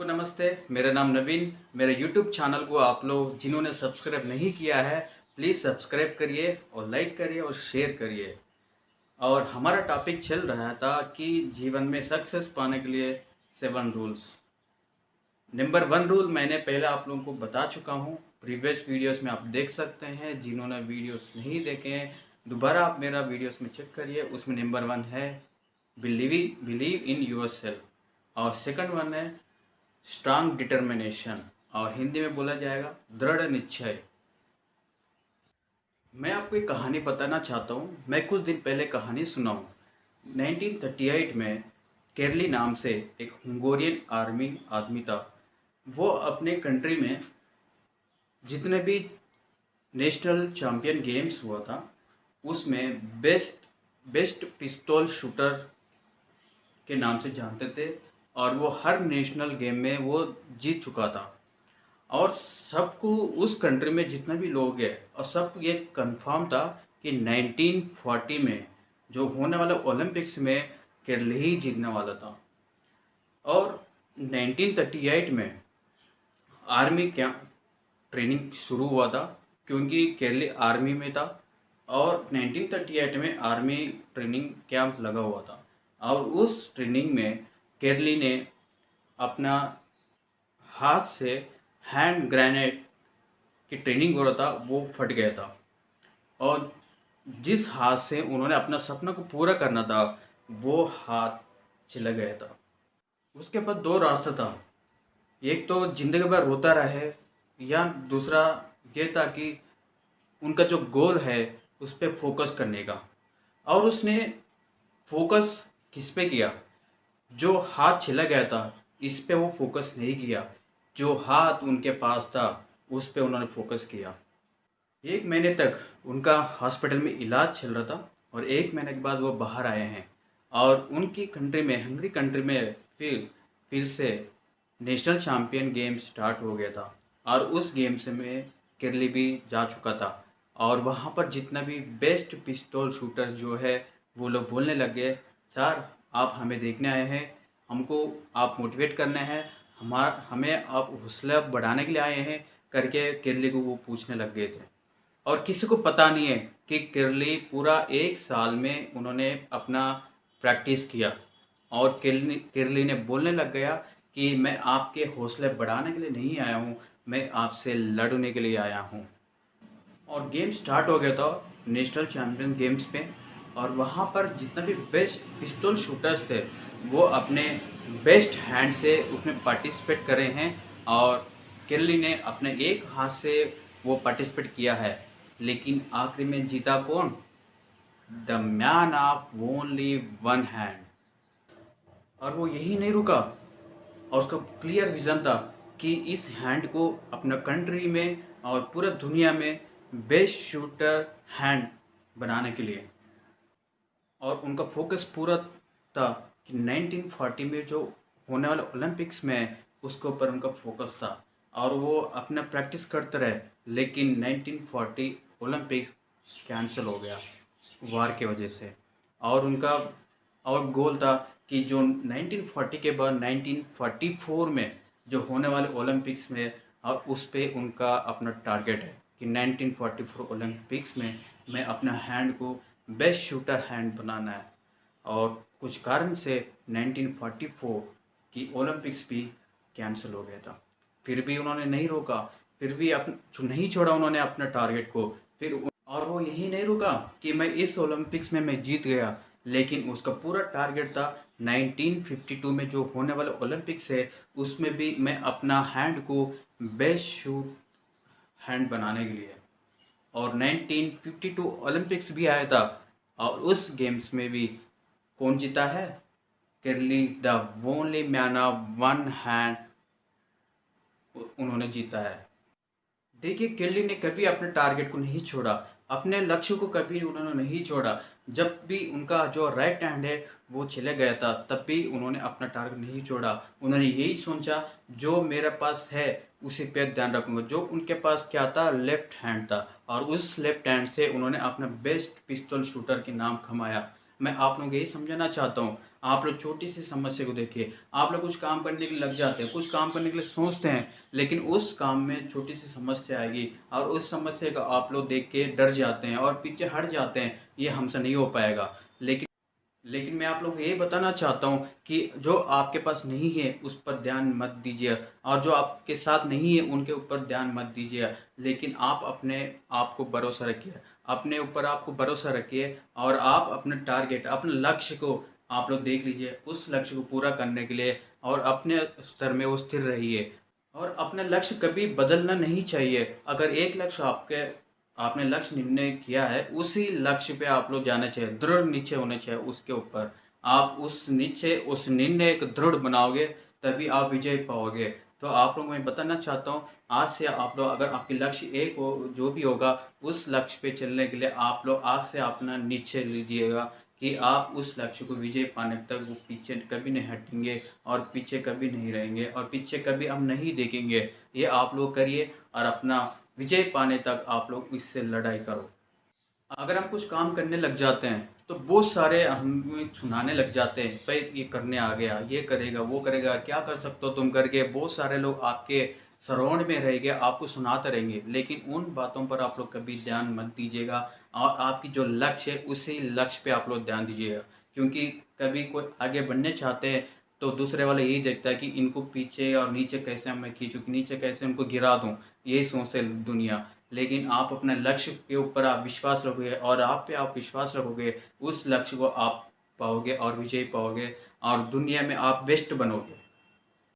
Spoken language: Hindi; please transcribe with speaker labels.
Speaker 1: सबको नमस्ते। मेरा नाम नवीन। मेरे यूट्यूब चैनल को आप लोग जिन्होंने सब्सक्राइब नहीं किया है प्लीज़ सब्सक्राइब करिए और लाइक करिए और शेयर करिए। और हमारा टॉपिक चल रहा था कि जीवन में सक्सेस पाने के लिए 7 रूल्स। नंबर 1 रूल मैंने पहले आप लोगों को बता चुका हूँ, प्रीवियस वीडियोस में आप देख सकते हैं। जिन्होंने वीडियोस नहीं देखे हैं दोबारा आप मेरा वीडियोस में चेक करिए। उसमें नंबर 1 है बिलीव इन योर सेल्फ और सेकंड वन है स्ट्रांग डिटर्मिनेशन और हिंदी में बोला जाएगा दृढ़ निश्चय। मैं आपको एक कहानी बताना चाहता हूँ। मैं कुछ दिन पहले कहानी सुना हूँ। 1938 में केरली नाम से एक हंगोरियन आर्मी आदमी था। वो अपने कंट्री में जितने भी नेशनल चैंपियन गेम्स हुआ था उसमें बेस्ट पिस्तौल शूटर के नाम से जानते थे और वो हर नेशनल गेम में वो जीत चुका था। और सबको उस कंट्री में जितना भी लोग हैं और सब ये कंफर्म था कि 1940 में जो होने वाला ओलंपिक्स में केरल ही जीतने वाला था। और 1938 में आर्मी कैंप ट्रेनिंग शुरू हुआ था क्योंकि केरल आर्मी में था और 1938 में आर्मी ट्रेनिंग कैंप लगा हुआ था। और उस ट्रेनिंग में केरली ने अपना हाथ से हैंड ग्रेनेड की ट्रेनिंग हो रहा था वो फट गया था। और जिस हाथ से उन्होंने अपना सपना को पूरा करना था वो हाथ चला गया था। उसके बाद दो रास्ता था, एक तो ज़िंदगी भर रोता रहे या दूसरा ये था कि उनका जो गोल है उस पर फोकस करने का। और उसने फोकस किस पे किया? जो हाथ छिला गया था इस पे वो फोकस नहीं किया, जो हाथ उनके पास था उस पे उन्होंने फोकस किया। 1 महीने तक उनका हॉस्पिटल में इलाज चल रहा था और 1 महीने के बाद वो बाहर आए हैं। और उनकी कंट्री में हंगरी कंट्री में फिर से नेशनल चैम्पियन गेम स्टार्ट हो गया था और उस गेम से में केरली भी जा चुका था। और वहाँ पर जितना भी बेस्ट पिस्तौल शूटर्स जो है वो लोग बोलने लग गए, सर आप हमें देखने आए हैं, हमको आप मोटिवेट करने हैं, हमें आप हौसला बढ़ाने के लिए आए हैं करके केरली को वो पूछने लग गए थे। और किसी को पता नहीं है कि केरली पूरा 1 साल में उन्होंने अपना प्रैक्टिस किया और केरली ने बोलने लग गया कि मैं आपके हौसले बढ़ाने के लिए नहीं आया हूँ, मैं आपसे लड़ने के लिए आया हूँ। और गेम स्टार्ट हो गया था नेशनल चैम्पियन गेम्स पे। और वहाँ पर जितना भी बेस्ट पिस्तौल शूटर्स थे वो अपने बेस्ट हैंड से उसमें पार्टिसिपेट कर रहे हैं। और केरली ने अपने एक हाथ से वो पार्टिसिपेट किया है, लेकिन आखिरी में जीता कौन? The man of only one hand. और वो यही नहीं रुका और उसका क्लियर विज़न था कि इस हैंड को अपना कंट्री में और पूरा दुनिया में बेस्ट शूटर हैंड बनाने के लिए। और उनका फोकस पूरा था कि 1940 में जो होने वाले ओलंपिक्स में उसके ऊपर उनका फोकस था और वो अपना प्रैक्टिस करते रहे। लेकिन 1940 ओलंपिक्स कैंसिल हो गया वार के वजह से। और उनका और गोल था कि जो 1940 के बाद 1944 में जो होने वाले ओलंपिक्स में और उस पे उनका अपना टारगेट है कि 1944 ओलंपिक्स में मैं अपना हैंड को बेस्ट शूटर हैंड बनाना है। और कुछ कारण से 1944 की ओलंपिक्स भी कैंसिल हो गया था। फिर भी उन्होंने नहीं रोका, फिर भी नहीं छोड़ा उन्होंने अपना टारगेट को। और वो यही नहीं रुका कि मैं इस ओलंपिक्स में मैं जीत गया, लेकिन उसका पूरा टारगेट था 1952 में जो होने वाला ओलंपिक्स है उसमें भी मैं अपना हैंड को बेस्ट शूट हैंड बनाने के लिए। और 1952 ओलंपिक्स भी आया था और उस गेम्स में भी कौन जीता है? केरली the only man of one hand उन्होंने जीता है। देखिए केरली ने कभी अपने टारगेट को नहीं छोड़ा, अपने लक्ष्य को कभी उन्होंने नहीं छोड़ा। जब भी उनका जो राइट हैंड है वो चले गया था तब भी उन्होंने अपना टारगेट नहीं छोड़ा। उन्होंने यही सोचा जो मेरे पास है उसी पे ध्यान रखूँगा। जो उनके पास क्या था? लेफ्ट हैंड था और उस लेफ्ट हैंड से उन्होंने अपना बेस्ट पिस्तौल शूटर के नाम कमाया। मैं आप लोगों को यही समझाना चाहता हूँ। आप लोग छोटी सी समस्या को देखिए, आप लोग कुछ काम करने के लिए लग जाते हैं, कुछ काम करने के लिए सोचते हैं, लेकिन उस काम में छोटी सी समस्या आएगी और उस समस्या को आप लोग देख के डर जाते हैं और पीछे हट जाते हैं, ये हमसे नहीं हो पाएगा। लेकिन लेकिन मैं आप लोगों को यही बताना चाहता हूँ कि जो आपके पास नहीं है उस पर ध्यान मत दीजिए, और जो आपके साथ नहीं है उनके ऊपर ध्यान मत दीजिए, लेकिन आप अपने आप को भरोसा रखिए, अपने ऊपर आपको भरोसा रखिए और आप अपने टारगेट, अपने लक्ष्य को आप लोग देख लीजिए, उस लक्ष्य को पूरा करने के लिए और अपने स्तर में वो स्थिर रहिए। और अपना लक्ष्य कभी बदलना नहीं चाहिए। अगर एक लक्ष्य आपने लक्ष्य निर्णय किया है, उसी लक्ष्य पे आप लोग जाना चाहिए, दृढ़ निश्चय होना चाहिए उसके ऊपर। आप उस निर्णय को दृढ़ बनाओगे, तभी आप विजय पाओगे। तो आप लोगों को मैं बताना चाहता हूँ, आज से आप लोग, अगर आपकी लक्ष्य एक हो, जो भी होगा, उस लक्ष्य पे चलने के लिए आप लोग आज से अपना निश्चय लीजिएगा कि आप उस लक्ष्य को विजय पाने तक वो पीछे कभी नहीं हटेंगे और पीछे कभी नहीं रहेंगे और पीछे कभी हम नहीं देखेंगे। ये आप लोग करिए और अपना विजय पाने तक आप लोग इससे लड़ाई करो। अगर हम कुछ काम करने लग जाते हैं तो बहुत सारे हमें सुनाने लग जाते हैं, भाई ये करने आ गया, ये करेगा, वो करेगा, क्या कर सकते हो तुम करके। बहुत सारे लोग आपके सराउंड में रहेंगे, आपको सुनाते रहेंगे, लेकिन उन बातों पर आप लोग कभी ध्यान मत दीजिएगा और आपकी जो लक्ष्य है उसी लक्ष्य पे आप लोग ध्यान दीजिएगा। क्योंकि कभी कोई आगे बढ़ने चाहते हैं तो दूसरे वाला यही देखता है कि इनको पीछे और नीचे कैसे मैं खींचूँ, नीचे कैसे उनको गिरा दूँ, यही सोचते हैं दुनिया। लेकिन आप अपने लक्ष्य के ऊपर आप विश्वास रखोगे और आप पे आप विश्वास रखोगे, उस लक्ष्य को आप पाओगे और विजय पाओगे और दुनिया में आप बेस्ट बनोगे।